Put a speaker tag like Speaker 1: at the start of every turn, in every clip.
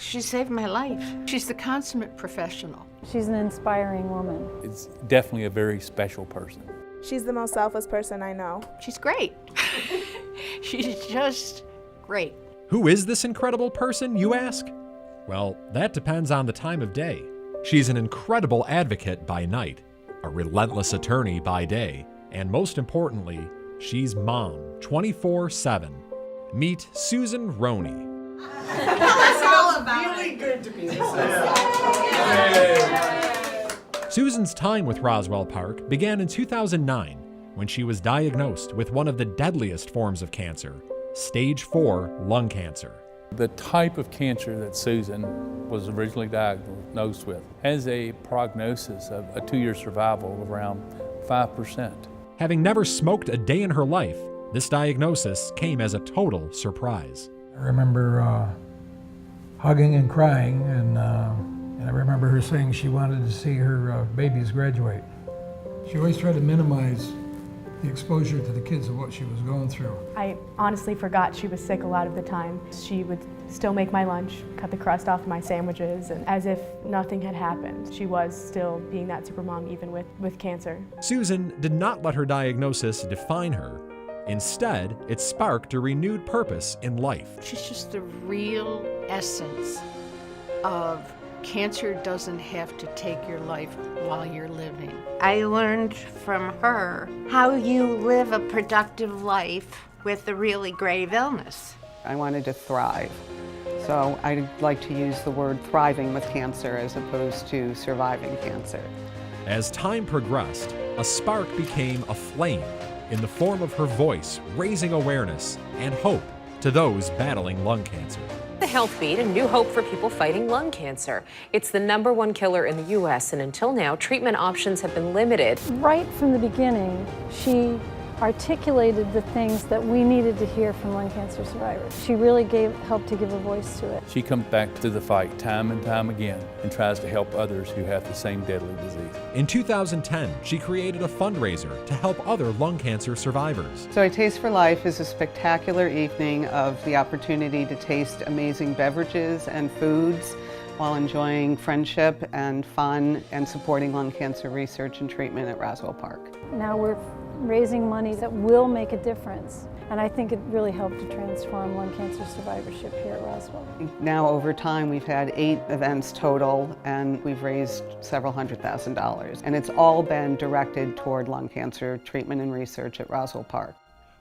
Speaker 1: She saved my life. She's the consummate professional.
Speaker 2: She's an inspiring woman.
Speaker 3: It's definitely a very special person.
Speaker 4: She's the most selfless person I know.
Speaker 1: She's great. She's just great.
Speaker 5: Who is this incredible person, you ask? Well, that depends on the time of day. She's an incredible advocate by night, a relentless attorney by day, and most importantly, she's mom 24/7. Meet Susan Roney.
Speaker 6: Really good to be
Speaker 5: Susan's time with Roswell Park began in 2009 when she was diagnosed with one of the deadliest forms of cancer, stage 4 lung cancer.
Speaker 3: The type of cancer that Susan was originally diagnosed with has a prognosis of a 2-year survival of around 5%.
Speaker 5: Having never smoked a day in her life, this diagnosis came as a total surprise.
Speaker 7: I remember hugging and crying, and I remember her saying she wanted to see her babies graduate. She always tried to minimize the exposure to the kids of what she was going through.
Speaker 8: I honestly forgot she was sick a lot of the time. She would still make my lunch, cut the crust off my sandwiches, and as if nothing had happened. She was still being that supermom even with cancer.
Speaker 5: Susan did not let her diagnosis define her. Instead, it sparked a renewed purpose in life.
Speaker 1: She's just the real essence of cancer doesn't have to take your life while you're living.
Speaker 9: I learned from her how you live a productive life with a really grave illness.
Speaker 10: I wanted to thrive. So I like to use the word thriving with cancer as opposed to surviving cancer.
Speaker 5: As time progressed, a spark became a flame in the form of her voice, raising awareness and hope to those battling lung cancer.
Speaker 11: The Health Beat, a new hope for people fighting lung cancer. It's the #1 killer in the U.S., and until now, treatment options have been limited.
Speaker 2: Right from the beginning, she articulated the things that we needed to hear from lung cancer survivors. She really helped to give a voice to it.
Speaker 3: She comes back to the fight time and time again and tries to help others who have the same deadly disease.
Speaker 5: In 2010, she created a fundraiser to help other lung cancer survivors.
Speaker 10: So A Taste for Life is a spectacular evening of the opportunity to taste amazing beverages and foods while enjoying friendship and fun and supporting lung cancer research and treatment at Roswell Park.
Speaker 2: Now we're raising money that will make a difference. And I think it really helped to transform lung cancer survivorship here at Roswell.
Speaker 10: Now over time we've had 8 events total and we've raised several $100,000. And it's all been directed toward lung cancer treatment and research at Roswell Park.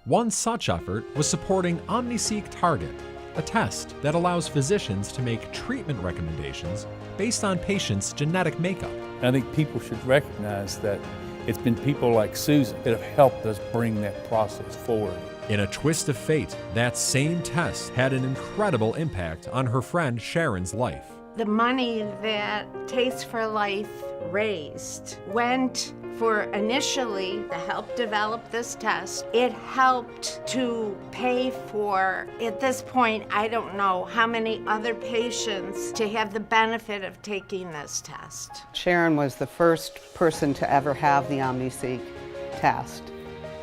Speaker 5: One such effort was supporting OmniSeq Target, a test that allows physicians to make treatment recommendations based on patients' genetic makeup.
Speaker 3: I think people should recognize that it's been people like Susan that have helped us bring that process forward.
Speaker 5: In a twist of fate, that same test had an incredible impact on her friend Sharon's life.
Speaker 9: The money that Taste for Life raised went for initially to help develop this test. It helped to pay for, at this point, I don't know how many other patients to have the benefit of taking this test.
Speaker 10: Sharon was the first person to ever have the OmniSeq test,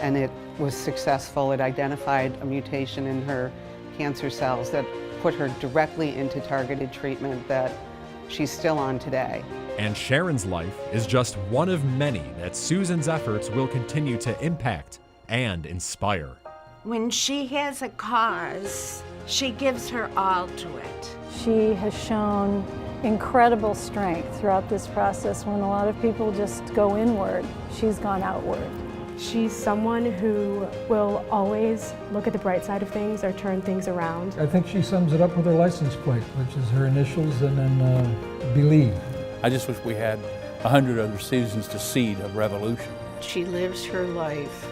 Speaker 10: and it was successful. It identified a mutation in her cancer cells that put her directly into targeted treatment that she's still on today.
Speaker 5: And Sharon's life is just one of many that Susan's efforts will continue to impact and inspire.
Speaker 9: When she has a cause, she gives her all to it.
Speaker 2: She has shown incredible strength throughout this process. When a lot of people just go inward, she's gone outward.
Speaker 8: She's someone who will always look at the bright side of things or turn things around.
Speaker 7: I think she sums it up with her license plate, which is her initials and then believe.
Speaker 3: I just wish we had 100 other Susans to seed a revolution.
Speaker 1: She lives her life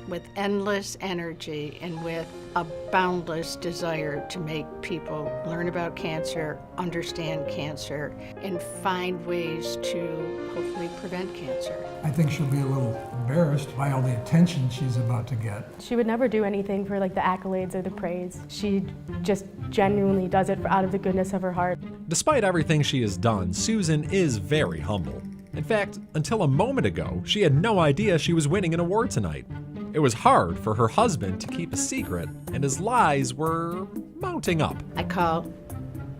Speaker 1: with endless energy and with a boundless desire to make people learn about cancer, understand cancer, and find ways to hopefully prevent cancer.
Speaker 7: I think she'll be a little embarrassed by all the attention she's about to get.
Speaker 8: She would never do anything for like the accolades or the praise. She just genuinely does it out of the goodness of her heart.
Speaker 5: Despite everything she has done, Susan is very humble. In fact, until a moment ago, she had no idea she was winning an award tonight. It was hard for her husband to keep a secret, and his lies were mounting up.
Speaker 1: I call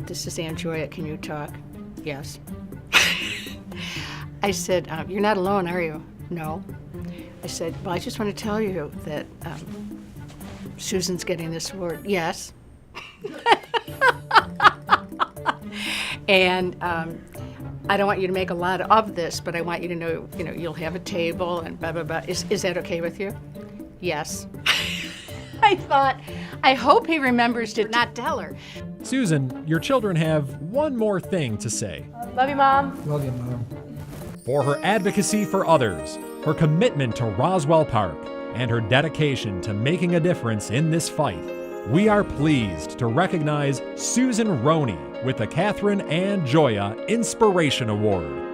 Speaker 1: this is Aunt Gioia, can you talk? Yes. I said, you're not alone, are you? No. I said, well, I just want to tell you that Susan's getting this award. Yes. And I don't want you to make a lot of this, but I want you to know, you'll have a table and blah, blah, blah. Is that okay with you? Yes. I thought, I hope he remembers to not tell her.
Speaker 5: Susan, your children have one more thing to say.
Speaker 8: Love you, Mom.
Speaker 7: Love you, Mom.
Speaker 5: For her advocacy for others, her commitment to Roswell Park, and her dedication to making a difference in this fight, we are pleased to recognize Susan Roney with the Katherine and Gioia Inspiration Award.